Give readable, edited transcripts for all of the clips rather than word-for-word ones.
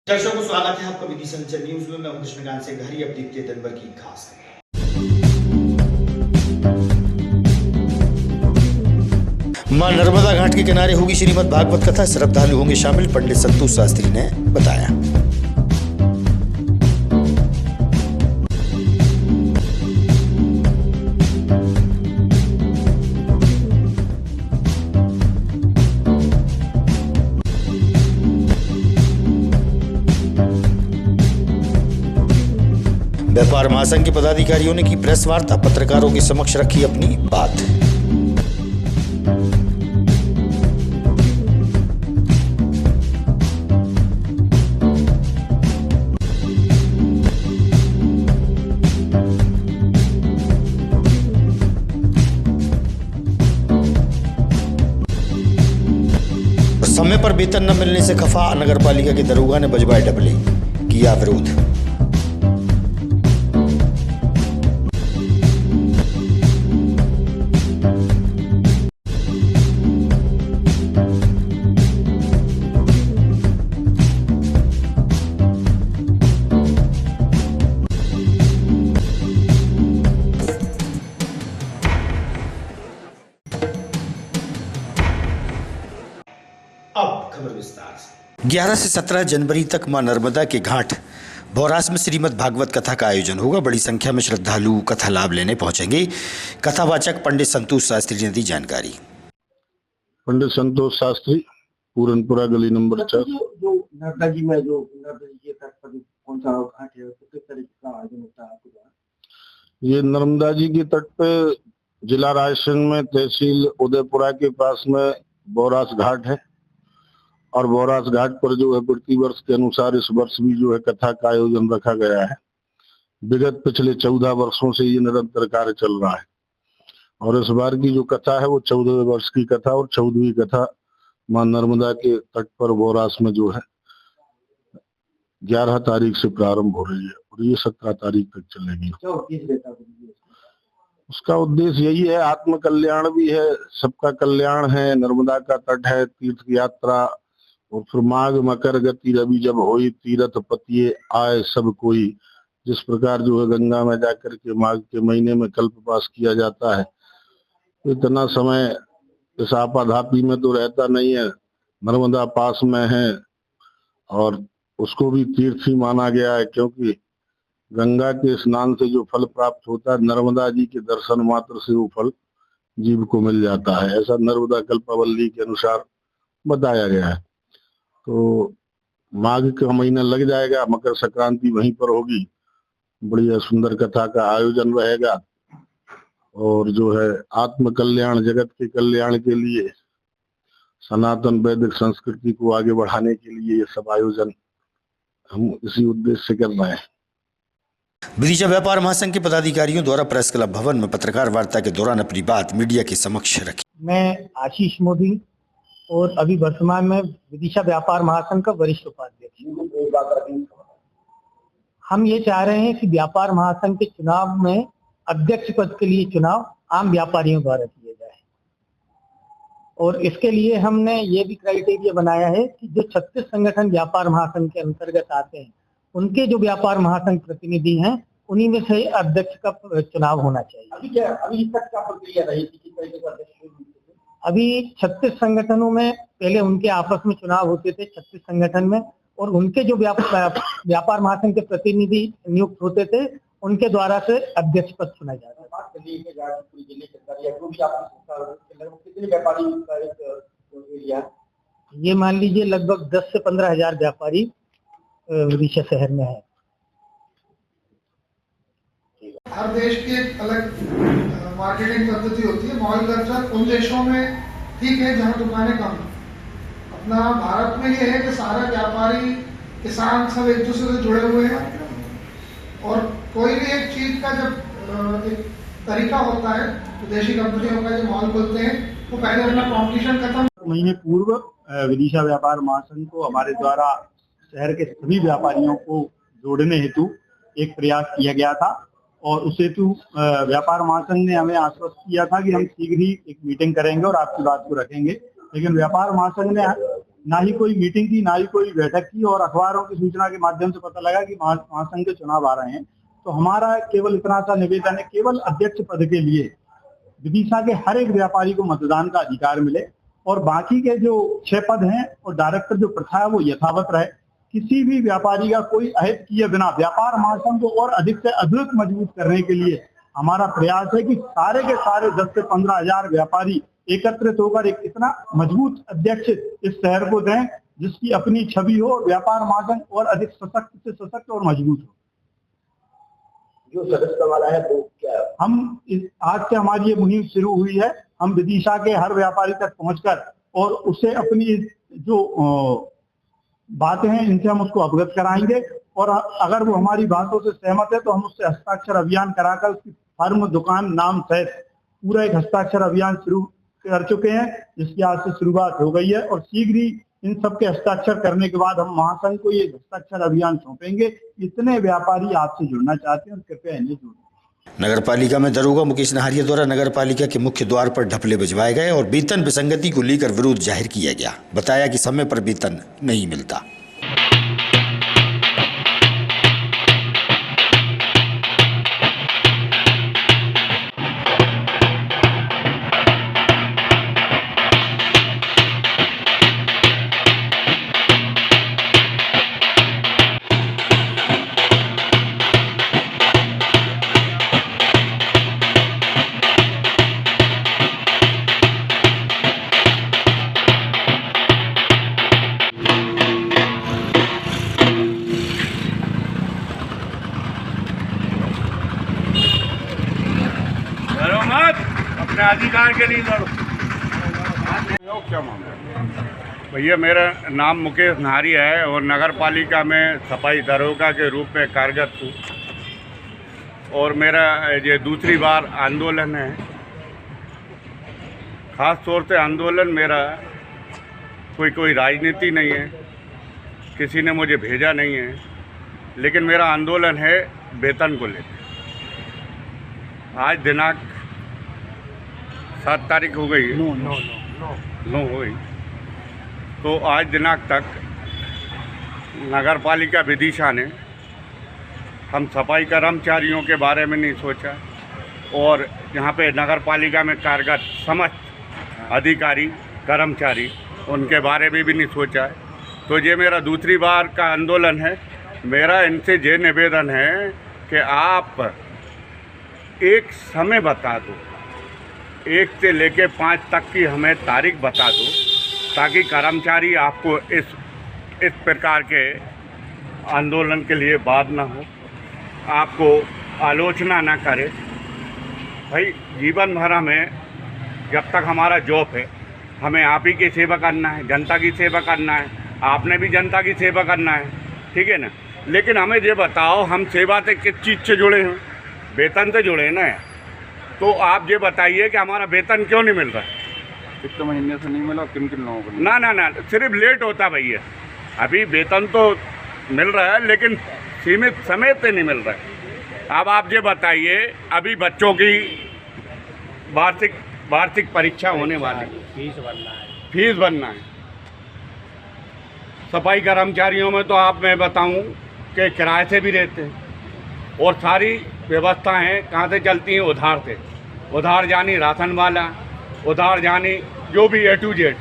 दर्शकों को स्वागत है आपका विधि संचर न्यूज में। मैं हूं कृष्णकांत से घरी। अब देखते हैं दिन भर की खास मां नर्मदा घाट के किनारे होगी श्रीमद् भागवत कथा। श्रद्धालु होंगे शामिल, पंडित संतोष शास्त्री ने बताया। व्यापार महासंघ के पदाधिकारियों ने की प्रेस वार्ता, पत्रकारों के समक्ष रखी अपनी बात। समय पर वेतन न मिलने से खफा नगरपालिका के दरोगा ने बजवाए डबले, किया विरोध। अब खबर विस्तार से। 11 से 17 जनवरी तक मां नर्मदा के घाट भौरास में श्रीमद् भागवत कथा का आयोजन होगा। बड़ी संख्या में श्रद्धालु कथा लाभ लेने पहुंचेंगे। कथावाचक पंडित संतोष शास्त्री ने दी जानकारी। पंडित संतोष शास्त्री, पूरनपुरा गली नंबर 4। जो नर्मदा जी में जो नर्मदा जी के तट पर कौन सा घाट है, तो किस तरीके का आयोजन होता है आपके द्वारा? ये नर्मदा जी के तट पे जिला रायसेन में तहसील उदयपुरा के पास में भौरास घाट है और भौरास घाट पर जो है प्रति वर्ष के अनुसार इस वर्ष भी जो है कथा का आयोजन रखा गया है। विगत पिछले 14 वर्षों से ये निरंतर कार्य चल रहा है और इस बार की जो कथा है वो 14वें वर्ष की कथा और 14वीं कथा मां नर्मदा के तट पर भौरास में जो है 11 तारीख से प्रारंभ हो रही है और ये 17 तारीख तक चलेगी। उसका उद्देश्य यही है, आत्म कल्याण भी है, सबका कल्याण है। नर्मदा का तट है, तीर्थ यात्रा, और फिर माघ मकर गति रवि जब होई, तीर्थ पतिये आए सब कोई। जिस प्रकार जो है गंगा में जाकर के माघ के महीने में कल्पवास किया जाता है, तो इतना समय इस आपाधापी में तो रहता नहीं है। नर्मदा पास में है और उसको भी तीर्थ ही माना गया है, क्योंकि गंगा के स्नान से जो फल प्राप्त होता है, नर्मदा जी के दर्शन मात्र से वो फल जीव को मिल जाता है। ऐसा नर्मदा कल्पावली के अनुसार बताया गया है। तो माघ का महीना लग जाएगा, मकर संक्रांति वहीं पर होगी। बढ़िया सुंदर कथा का आयोजन रहेगा और जो है आत्म कल्याण, जगत के कल्याण के लिए, सनातन वैदिक संस्कृति को आगे बढ़ाने के लिए ये सब आयोजन हम इसी उद्देश्य से कर रहे हैं। विदिशा व्यापार महासंघ के पदाधिकारियों द्वारा प्रेस क्लब भवन में पत्रकार वार्ता के दौरान अपनी बात मीडिया के समक्ष रखी। मैं आशीष मोदी और अभी वर्तमान में विदिशा व्यापार महासंघ का वरिष्ठ उपाध्यक्ष हूं। हम ये चाह रहे हैं कि व्यापार महासंघ के चुनाव में अध्यक्ष पद के लिए चुनाव आम व्यापारियों द्वारा किए जाए और इसके लिए हमने ये भी क्राइटेरिया बनाया है कि जो 36 संगठन व्यापार महासंघ के अंतर्गत आते हैं, उनके जो व्यापार महासंघ प्रतिनिधि हैं, उन्हीं में से अध्यक्ष का चुनाव होना चाहिए। अभी तक क्या प्रक्रिया रही थी? अभी 36 संगठनों में पहले उनके आपस में चुनाव होते थे 36 संगठन में, और उनके जो व्यापार महासंघ के प्रतिनिधि नियुक्त होते थे, उनके द्वारा से अध्यक्ष पद चुना जाता है। ये मान लीजिए लगभग 10 से 15 हजार व्यापारी विदिशा शहर में है। हर देश की एक अलग मार्केटिंग पद्धति होती है। मॉल कल्चर उन देशों में ठीक है जहाँ दुकानें कम है। अपना भारत में ये है कि सारे व्यापारी, किसान सब एक दूसरे से जुड़े हुए हैं और कोई भी एक चीज का जब एक तरीका होता है, विदेशी कंपनियों का जो मॉल खोलते हैं, तो पहले अपना कॉम्पिटिशन खत्म। महीने पूर्व विदिशा व्यापार महासंघ को हमारे द्वारा शहर के सभी व्यापारियों को जोड़ने हेतु एक प्रयास किया गया था और उस हेतु व्यापार महासंघ ने हमें आश्वस्त किया था कि हम शीघ्र ही एक मीटिंग करेंगे और आपकी बात को रखेंगे। लेकिन व्यापार महासंघ ने ना ही कोई मीटिंग की, ना ही कोई बैठक की, और अखबारों की सूचना के माध्यम से पता लगा कि महासंघ के चुनाव आ रहे हैं। तो हमारा केवल इतना सा निवेदन है, केवल अध्यक्ष पद के लिए विदिशा के हर एक व्यापारी को मतदान का अधिकार मिले, और बाकी के जो 6 पद हैं और डायरेक्टर जो प्रथा है वो यथावत रहे। किसी भी व्यापारी का कोई अहित किए बिना व्यापार महासंघ को और अधिक से अधिक मजबूत करने के लिए हमारा प्रयास है कि सारे के सारे 10 से 15 हजार व्यापारी एकत्रित होकर एक इतना मजबूत अध्यक्ष इस शहर को दें जिसकी अपनी छवि हो, व्यापार महासंघ और अधिक सशक्त से सशक्त और मजबूत हो। जो सदस्य वाला है वो क्या है? आज से हमारी ये मुहिम शुरू हुई है। हम विदिशा के हर व्यापारी तक पहुंचकर और उसे अपनी जो बातें हैं इनसे हम उसको अवगत कराएंगे, और अगर वो हमारी बातों से सहमत है तो हम उससे हस्ताक्षर अभियान कराकर उसकी फर्म, दुकान, नाम सहित पूरा एक हस्ताक्षर अभियान शुरू कर चुके हैं, जिसकी आज से शुरुआत हो गई है। और शीघ्र ही इन सब के हस्ताक्षर करने के बाद हम महासंघ को ये हस्ताक्षर अभियान सौंपेंगे। इतने व्यापारी आपसे जुड़ना चाहते हैं, कृपया इन्हें जोड़ें। नगरपालिका में दरोगा मुकेश नहारिया द्वारा नगरपालिका के मुख्य द्वार पर ढपले भिजवाए गए और वेतन विसंगति को लेकर विरोध जाहिर किया गया। बताया कि समय पर वेतन नहीं मिलता। अपने अधिकार के लिए लड़ो। क्या मामला भैया? मेरा नाम मुकेश नहारिया है और नगर पालिका में सफाई दरोगा के रूप में कार्यरत हूँ, और मेरा ये दूसरी बार आंदोलन है। ख़ास तौर से आंदोलन मेरा कोई राजनीति नहीं है, किसी ने मुझे भेजा नहीं है, लेकिन मेरा आंदोलन है वेतन को लेकर। आज दिनांक 7 तारीख हो गई, 9 हो गई, तो आज दिनांक तक नगर पालिका विदिशा ने हम सफाई कर्मचारियों के बारे में नहीं सोचा, और यहाँ पे नगर पालिका में कार्यरत समस्त अधिकारी कर्मचारी उनके बारे में भी नहीं सोचा है। तो ये मेरा दूसरी बार का आंदोलन है। मेरा इनसे ये निवेदन है कि आप एक समय बता दो, 1 से लेके 5 तक की हमें तारीख बता दो, ताकि कर्मचारी आपको इस प्रकार के आंदोलन के लिए बाध ना हो, आपको आलोचना ना करे। भाई जीवन भर हमें, जब तक हमारा जॉब है, हमें आप ही की सेवा करना है, जनता की सेवा करना है, आपने भी जनता की सेवा करना है, ठीक है ना। लेकिन हमें ये बताओ, हम सेवा से किस चीज़ से जुड़े हैं? वेतन से जुड़े हैं ना। तो आप ये बताइए कि हमारा वेतन क्यों नहीं मिल रहा है? कितने महीने से नहीं मिला? किन किन लोगों को? ना सिर्फ लेट होता भैया। अभी वेतन तो मिल रहा है, लेकिन सीमित समय पे नहीं मिल रहा है। अब आप ये बताइए, अभी बच्चों की वार्षिक परीक्षा होने वाली, फीस भरना है। सफाई कर्मचारियों में तो आप, मैं बताऊं कि किराए से भी रहते हैं, और सारी व्यवस्थाएं कहाँ से चलती हैं? उधार से। उधार जानी राशन वाला, उधार जानी जो भी A to Z।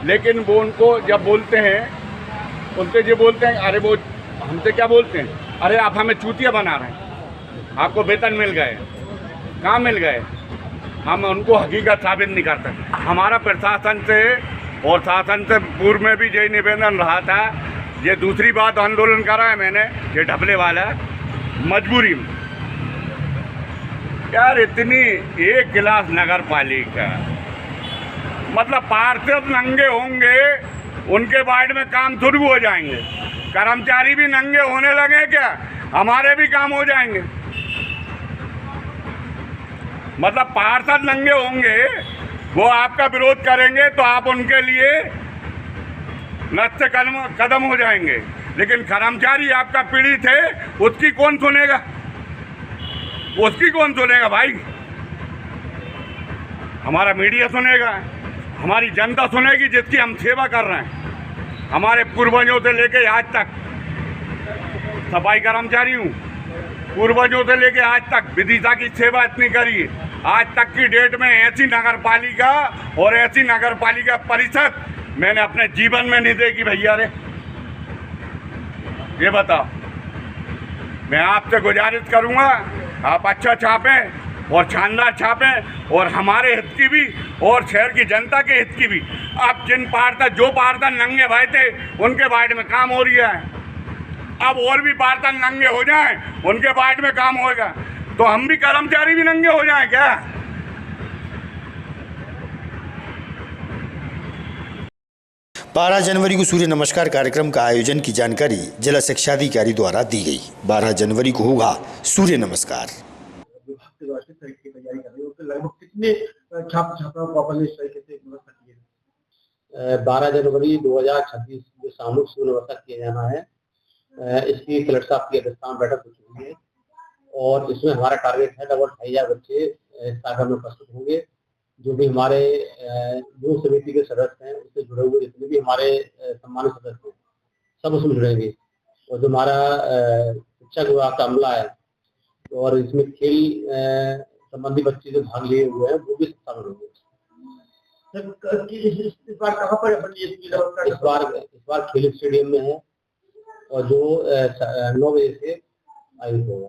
लेकिन वो उनको जब बोलते हैं, उनसे ये बोलते हैं, अरे वो हमसे क्या बोलते हैं, अरे आप हमें चूतिया बना रहे हैं, आपको वेतन मिल गए। कहाँ मिल गए? हम उनको हकीकत साबित नहीं कर सकते। हमारा प्रशासन से और शासन से पूर्व में भी यही निवेदन रहा था। ये दूसरी बात आंदोलन करा है मैंने, ये ढपले वाला मजबूरी में। यार इतनी एक गिलास नगर पालिका, मतलब पार्षद नंगे होंगे, उनके वार्ड में काम शुरू हो जाएंगे। कर्मचारी भी नंगे होने लगे क्या? हमारे भी काम हो जाएंगे। मतलब पार्षद नंगे होंगे, वो आपका विरोध करेंगे तो आप उनके लिए नष्ट कदम हो जाएंगे। लेकिन कर्मचारी आपका पीड़ित है, उसकी कौन सुनेगा? उसकी कौन सुनेगा भाई? हमारा मीडिया सुनेगा, हमारी जनता सुनेगी जिसकी हम सेवा कर रहे हैं। हमारे पूर्वजों से लेके आज तक सफाई कर्मचारी हूँ, पूर्वजों से लेके आज तक विदिशा की सेवा इतनी करी है। आज तक की डेट में ऐसी नगर पालिका और ऐसी नगर पालिका परिषद मैंने अपने जीवन में नहीं देखी भैया रे। ये बताओ, मैं आपसे गुजारिश करूंगा आप अच्छा छापें और शानदार छापें और हमारे हित की भी और शहर की जनता के हित की भी। अब जिन पार्षद जो पार्षद नंगे भाई थे उनके वार्ड में काम हो रहा है, अब और भी पार्षद नंगे हो जाएं उनके वार्ड में काम होगा, तो हम भी कर्मचारी भी नंगे हो जाएं क्या? 12 जनवरी को सूर्य नमस्कार कार्यक्रम का आयोजन की जानकारी जिला शिक्षा अधिकारी द्वारा दी गई। 12 जनवरी को होगा सूर्य नमस्कार। लगभग कितने छात्रों को अपन इस तरीके से व्यवस्था की है? 12 जनवरी 2026 को सामूहिक सूर्य नमस्कार किया जाना है। इसकी कलेक्टर साहब की अध्यक्षता में बैठक हो चुकी है और इसमें हमारा टारगेट है लगभग 2,500 बच्चे इस कार्यक्रम में उपस्थित होंगे। जो भी हमारे योग समिति के सदस्य हैं उससे जुड़े हुए जितने भी हमारे सम्मानित सदस्य हैं सब उसमें जुड़ेंगे। और जो हमारा शिक्षा विभाग का अमला है और इसमें खेल संबंधी बच्चे जो भाग लिए हुए हैं वो भी शामिल होंगे। इस बार कहाँ पर इस बार खेल स्टेडियम में है और जो 9 बजे से आयोजित होगा।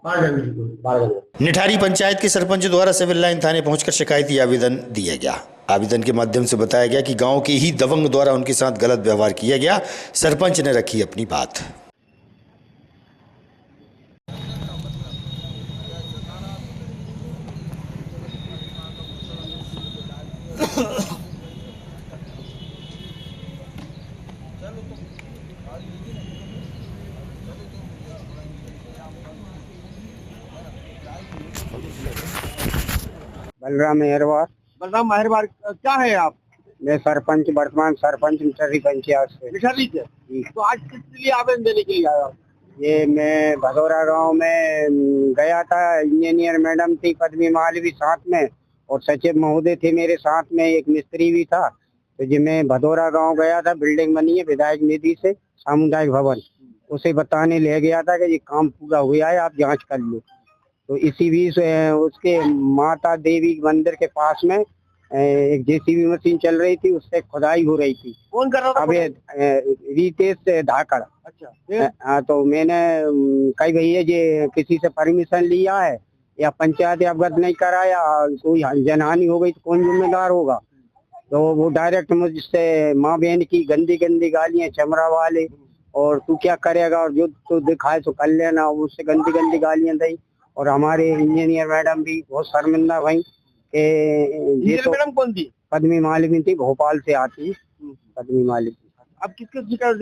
12 जनवरी। निठारी पंचायत के सरपंच द्वारा सिविल लाइन थाने पहुंचकर शिकायती आवेदन दिया गया। आवेदन के माध्यम से बताया गया कि गांव के ही दबंग द्वारा उनके साथ गलत व्यवहार किया गया। सरपंच ने रखी अपनी बात। बलराम मेहरबार क्या है आप? मैं सरपंच, वर्तमान सरपंच निठारी पंचायत से। निठारी से? तो आज किस लिए आवेदन देने के लिए आया? ये मैं भदौरा गांव में गया था, इंजीनियर मैडम थी, पद्मी मालवी साथ में और सचिव महोदय थे मेरे साथ में, एक मिस्त्री भी था। तो जी मैं भदौरा गांव गया था, बिल्डिंग बनी है विधायक निधि से सामुदायिक भवन, उसे बताने ले गया था कि ये काम पूरा हुआ है, आप जाँच कर लो। तो इसी बीच उसके माता देवी मंदिर के पास में एक जेसीबी मशीन चल रही थी, उससे खुदाई हो रही थी। कौन कर रहा था? अबे रितेश धाकड़। अच्छा। हाँ, तो मैंने कही भैया ये किसी से परमिशन लिया है या पंचायत अवगत नहीं करा या कोई जनहानि हो गई तो कौन जिम्मेदार होगा? तो वो डायरेक्ट मुझसे माँ बहन की गंदी गंदी गालियां, चमड़ा वाले, और तू क्या करेगा और जो तू दिखाए तो कर लेना, उससे गंदी गंदी गालियां दी। और हमारे इंजीनियर मैडम भी बहुत शर्मिंदा भाई के। ये तो मैडम कौन थी? पद्मी मालवी थी, भोपाल से आती पद्मी मालवी। अब किसके शिकायत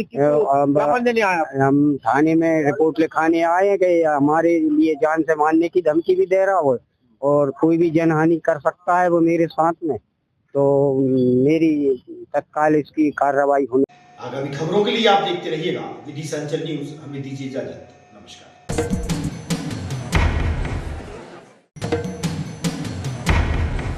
देने आए? हम थाने में रिपोर्ट लिखाने आए हैं कि हमारे लिए जान से मारने की धमकी भी दे रहा हो और कोई भी जनहानि कर सकता है वो मेरे साथ में। तो मेरी तत्काल इसकी कार्रवाई होनी। आगामी खबरों के लिए आप देखते रहिएगा विदिशा अंचल न्यूज। हमें दीजिए इजाजत। नमस्कार।